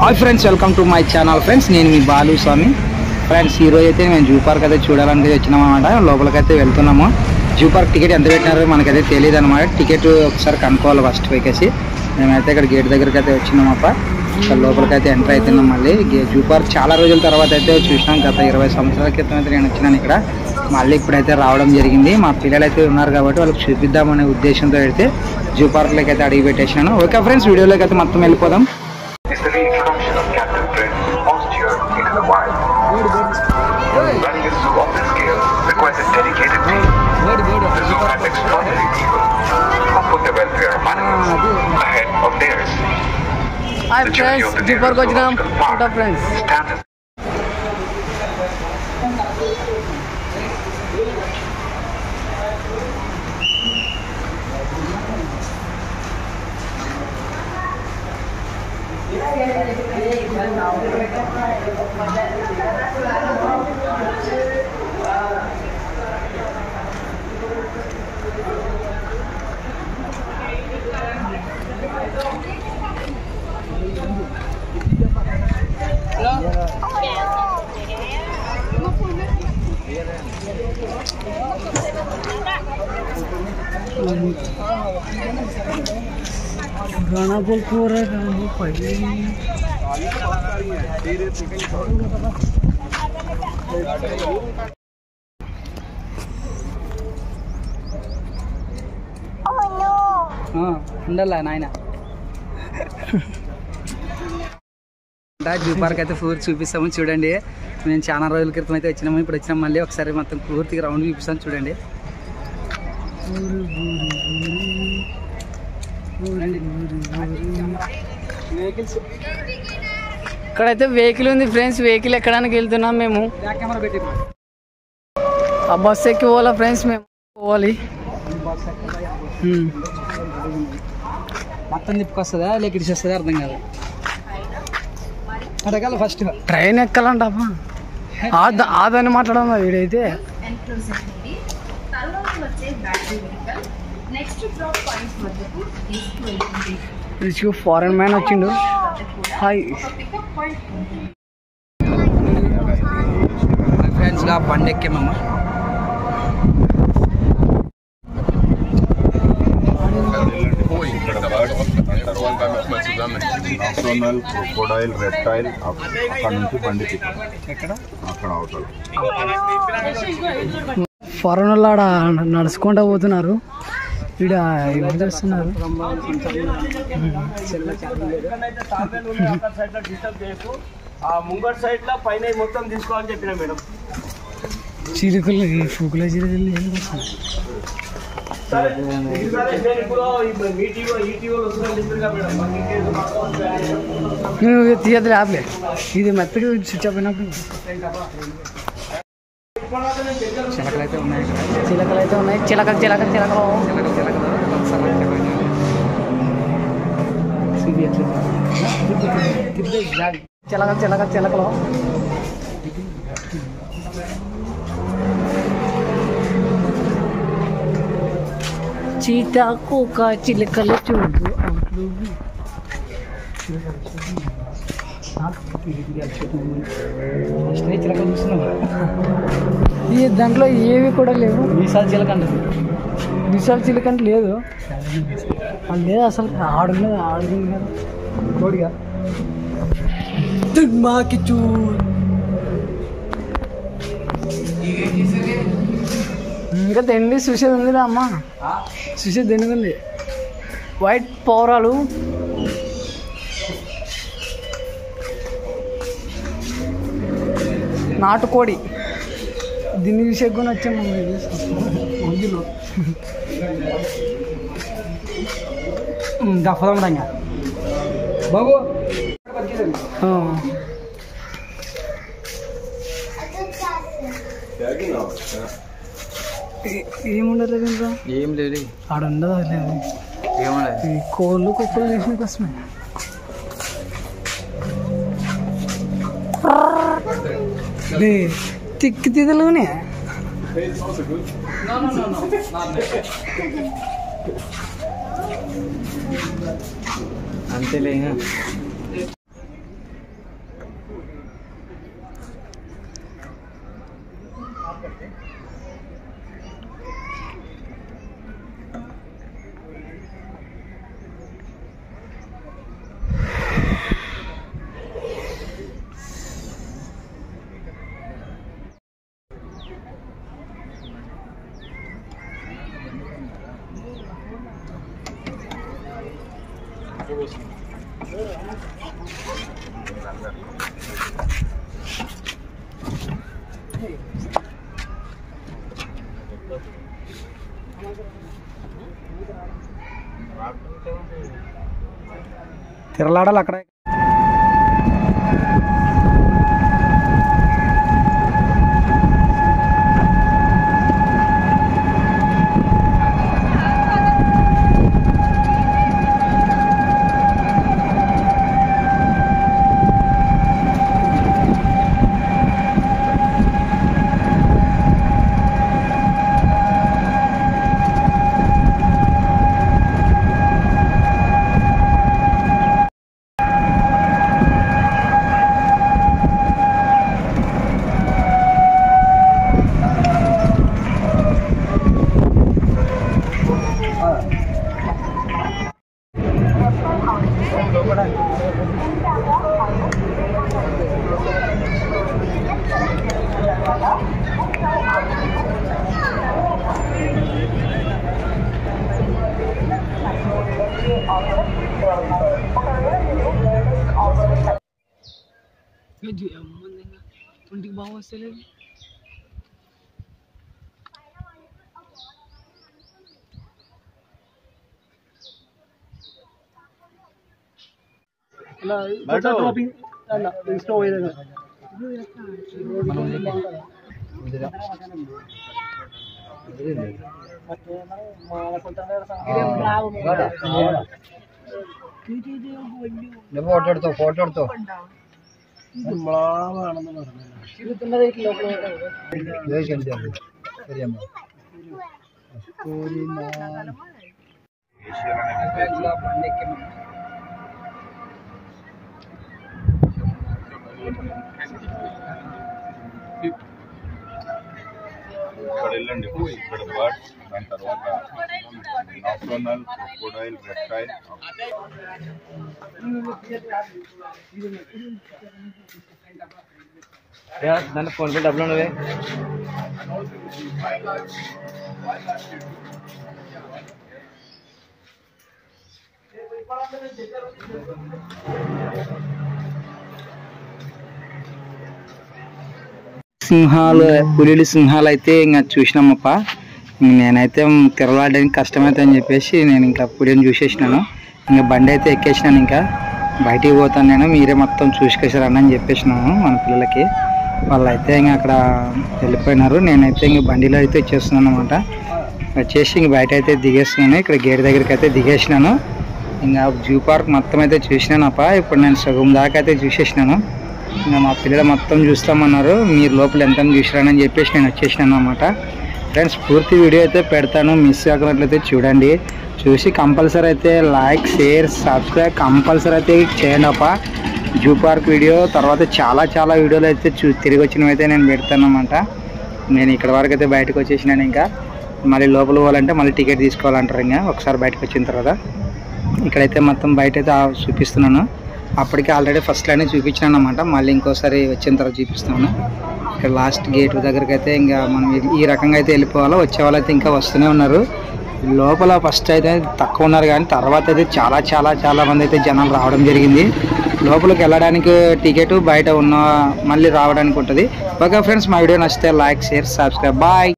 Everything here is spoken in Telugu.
Hi friends, welcome to my channel friends. నేను మీ బాలు స్వామి. ఫ్రెండ్స్, ఈరోజు అయితే మేము జూ పార్క్ అయితే చూడాలని వచ్చినాం అనమాట. లోపలికైతే వెళ్తున్నాము. జూ పార్క్ టికెట్ ఎంత పెట్టినారో మనకైతే తెలియదు అనమాట. టికెట్ ఒకసారి కనుక్కోవాలి ఫస్ట్ పోయేసి. మేమైతే ఇక్కడ గేట్ దగ్గరికి అయితే వచ్చినామప్ప. లోపలికైతే ఎంటర్ అవుతున్నాం. మళ్ళీ జూ పార్క్ చాలా రోజుల తర్వాత అయితే చూసినాం. గత 20 సంవత్సరాల క్రితం అయితే నేను వచ్చినాను ఇక్కడ. మళ్ళీ ఇప్పుడైతే రావడం జరిగింది. మా పిల్లలు అయితే ఉన్నారు కాబట్టి వాళ్ళకి చూపిద్దామనే ఉద్దేశంతో అయితే జూ పార్క్లోకి అయితే అడిగి పెట్టేసాను. ఓకే ఫ్రెండ్స్, వీడియోలోకి అయితే మొత్తం వెళ్ళిపోదాం. Running a zoo of this scale requires a dedicated team. The zoo has extraordinary people who put the welfare of animals ahead of theirs. Hi friends, Zoo Park వచ్చినాం. ఉంటా ఫ్రెండ్స్. गाना बोल पूरा गाना पहले ఉండాలా నాయన. జూ పార్క్ అయితే పూర్తి చూపిస్తాము చూడండి. మేము చాలా రోజుల క్రితం అయితే వచ్చినాము. ఇప్పుడు వచ్చినాం. మళ్ళీ ఒకసారి మొత్తం పూర్తిగా రౌండ్ చూపిస్తాము చూడండి. ఇక్కడైతే వెహికల్ ఉంది ఫ్రెండ్స్. వెహికల్ ఎక్కడానికి వెళ్తున్నాం మేము. ఆ బస్ ఎక్కి పోవాలా ఫ్రెండ్స్. మేము పోవాలి. మొత్తం తిప్పుకొస్తుందా లేక ఇటు వస్తుందా అర్థం కాదు. అడగాలి ఫస్ట్. ట్రైన్ ఎక్కాలంట ఆదని మాట్లాడమా వీడైతే. ఫారెన్ మ్యాన్ వచ్చిండు. హాయ్ ఫ్రెండ్స్, గా బండి ఎక్కామమ్మ. క్రొకోడైల్, రెప్టైల్ అక్కడ నుంచి బండి ఎక్కడ అక్కడ అవుతారు. ఫారెన్ వాళ్ళు ఆడ నడుచుకుంటూ పోతున్నారు. ఇక్కడ ఏం చేస్తున్నారు. ముంగట్ సైడ్ లో పైన మొత్తం తీసుకోవాలని చెప్పిన మేడం. చిలుకలు పూకుల చిలుకలు నువ్వు తీయద్దు ఆపలే. ఇది మెత్తగా స్విచ్ అయిపోయినప్పుడు చిలకలు అయితే ఉన్నాయి. చిలకలు అయితే ఉన్నాయి. చిలకలు చిలకలు చిలకలు చిలకలు చిలకలు చిలకలు చిలకలు చిలకలు చీతాకోక చిలకలు చూడు. చిలకలు చూస్తున్నావు. ఈ దాంట్లో ఏవి కూడా లేవు. మీసాల చిలకండి. మీసాల చిలకంటే లేదు. అది లేదు అసలు. ఆడున్నది ఆడుతుంది కదా కోడిగా. మాకి చూ ఇంకా తిండి చూసేది ఉందిరా అమ్మ. చూసేది తిండి ఉంది. వైట్ పౌరాలు, నాటుకోడి. దీన్ని చూసేకొని వచ్చాము మందులో. దఫదంగా బాబు ఏముండదు ఇంకా. ఏం లేదు ఆడ ఉండదు. లేదు ఏముండదు. కోళ్ళు కుక్కలు చేసిన కోసమే. తిక్కి తీదలునే అంతేలే. తిరలాడాలి అక్కడ. ఒంటికి బాగా వస్తలేదు. డ్రాపింగ్ ఇష్టం పోయేది ఫోటోతో ఇక్కడ వెళ్ళండి, ఇక్కడ బర్డ్స్, దాని తర్వాత నాక్టర్నల్, క్రొకోడైల్, రెప్టైల్. దాంట్లో ఫోన్ పే డబ్బులు ఉన్నవే. సింహాలు, పులిలు, సింహాలు అయితే ఇంకా చూసినామప్ప. నేనైతే తిరగడానికి కష్టమైతే అని చెప్పేసి నేను ఇంకా పులిని చూసేసినాను. ఇంకా బండి అయితే ఎక్కేసినాను. ఇంకా బయటికి పోతాను నేను, మీరే మొత్తం చూసుకొచ్చారని అని చెప్పేసినాను మన పిల్లలకి. వాళ్ళు అయితే ఇంకా అక్కడ వెళ్ళిపోయినారు. నేనైతే ఇంక బండిలో అయితే వచ్చేస్తున్నాను అనమాట. వచ్చేసి ఇంక బయట అయితే దిగేస్తున్నాను. ఇక్కడ గేట్ దగ్గరికి అయితే దిగేసినాను. ఇంకా జూ పార్క్ మొత్తం అయితే చూసినాను అప్ప. ఇప్పుడు నేను సగం దాకా అయితే చూసేసినాను. ఇంకా మా పిల్లలు మొత్తం చూస్తామన్నారు, మీరు లోపల ఎంత చూసిరానని చెప్పేసి నేను వచ్చేసినాను అనమాట. ఫ్రెండ్స్, పూర్తి వీడియో అయితే పెడతాను, మిస్ కాకున్నట్లయితే చూడండి. చూసి కంపల్సరీ అయితే లైక్, షేర్, సబ్స్క్రైబ్ కంపల్సరీ అయితే చేయండి అప్ప. జూ పార్క్ వీడియో తర్వాత చాలా వీడియోలు అయితే తిరిగి వచ్చినవి అయితే నేను పెడతాను అనమాట. నేను ఇక్కడ వరకు అయితే బయటకు వచ్చేసినాను. ఇంకా మళ్ళీ లోపల పోవాలంటే మళ్ళీ టికెట్ తీసుకోవాలంటారు. ఇంకా ఒకసారి బయటకు వచ్చిన తర్వాత ఇక్కడైతే మొత్తం బయట అయితే చూపిస్తున్నాను. అప్పటికే ఆల్రెడీ ఫస్ట్ లైన్ చూపించాను అనమాట. మళ్ళీ ఇంకోసారి వచ్చిన తర్వాత చూపిస్తున్నాను. ఇక్కడ లాస్ట్ గేట్ దగ్గరికి అయితే ఇంకా మనం ఈ రకంగా అయితే వెళ్ళిపోవాలో. వచ్చే వాళ్ళు అయితే ఇంకా వస్తూనే ఉన్నారు. లోపల ఫస్ట్ అయితే తక్కువ ఉన్నారు, కానీ తర్వాత అయితే చాలా మంది అయితే జనాలు రావడం జరిగింది. లోపలికి వెళ్ళడానికి టికెట్, బయట ఉన్న మళ్ళీ రావడానికి ఉంటుంది. ఓకే ఫ్రెండ్స్, మా వీడియో నచ్చితే లైక్, షేర్, సబ్స్క్రైబ్. బాయ్.